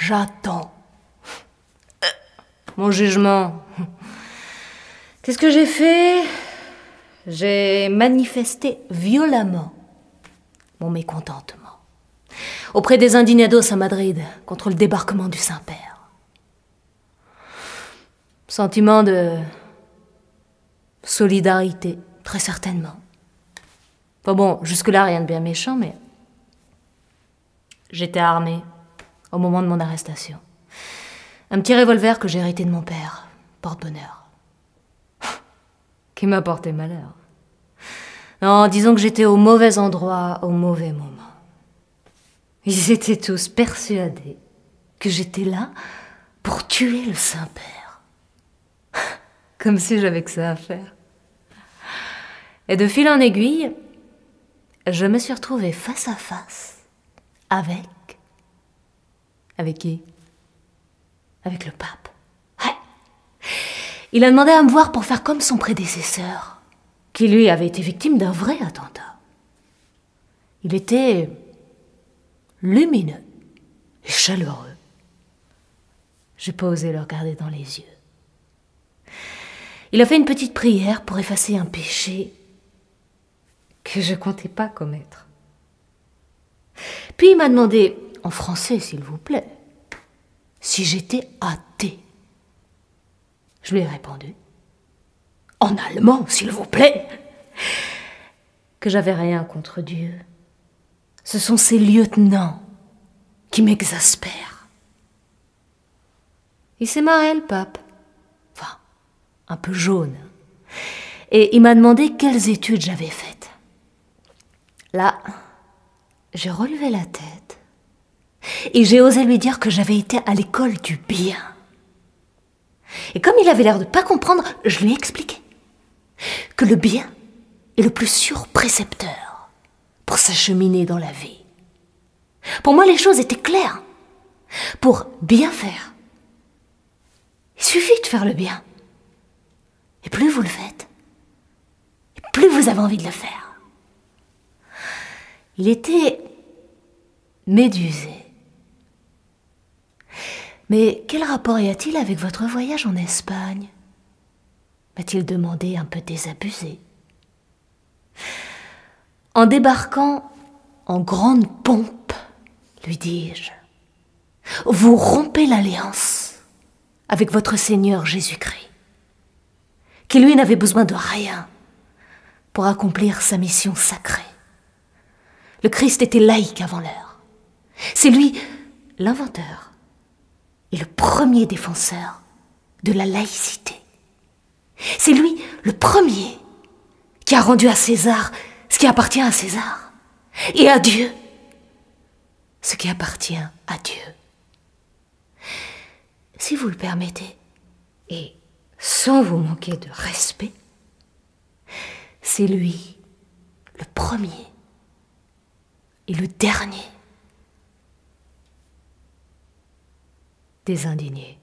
J'attends. Mon jugement. Qu'est-ce que j'ai fait? J'ai manifesté violemment mon mécontentement auprès des indignados à Madrid contre le débarquement du Saint-Père. Sentiment de solidarité, très certainement. Enfin bon, jusque-là, rien de bien méchant, mais j'étais armée au moment de mon arrestation. Un petit revolver que j'ai hérité de mon père, porte-bonheur, qui m'a porté malheur. Non, disons que j'étais au mauvais endroit, au mauvais moment. Ils étaient tous persuadés que j'étais là pour tuer le Saint-Père. Comme si j'avais que ça à faire. Et de fil en aiguille, je me suis retrouvée face à face avec... Avec qui? Avec le pape. Ouais. Il a demandé à me voir pour faire comme son prédécesseur, qui lui avait été victime d'un vrai attentat. Il était lumineux et chaleureux. J'ai pas osé le regarder dans les yeux. Il a fait une petite prière pour effacer un péché que je comptais pas commettre. Puis il m'a demandé, en français s'il vous plaît, si j'étais athée. Je lui ai répondu, en allemand s'il vous plaît, que j'avais rien contre Dieu. Ce sont ces lieutenants qui m'exaspèrent. Il s'est marré, le pape. Enfin, un peu jaune. Et il m'a demandé quelles études j'avais faites. Là, j'ai relevé la tête et j'ai osé lui dire que j'avais été à l'école du bien. Et comme il avait l'air de pas comprendre, je lui ai expliqué que le bien est le plus sûr précepteur pour s'acheminer dans la vie. Pour moi, les choses étaient claires. Pour bien faire, il suffit de faire le bien. Et plus vous le faites, et plus vous avez envie de le faire. Il était médusé. Mais quel rapport y a-t-il avec votre voyage en Espagne? M'a-t-il demandé un peu désabusé. En débarquant en grande pompe, lui dis-je, vous rompez l'alliance avec votre Seigneur Jésus-Christ, qui lui n'avait besoin de rien pour accomplir sa mission sacrée. Le Christ était laïque avant l'heure. C'est lui l'inventeur et le premier défenseur de la laïcité. C'est lui le premier qui a rendu à César ce qui appartient à César et à Dieu ce qui appartient à Dieu. Si vous le permettez, et sans vous manquer de respect, c'est lui le premier et le dernier des indignés.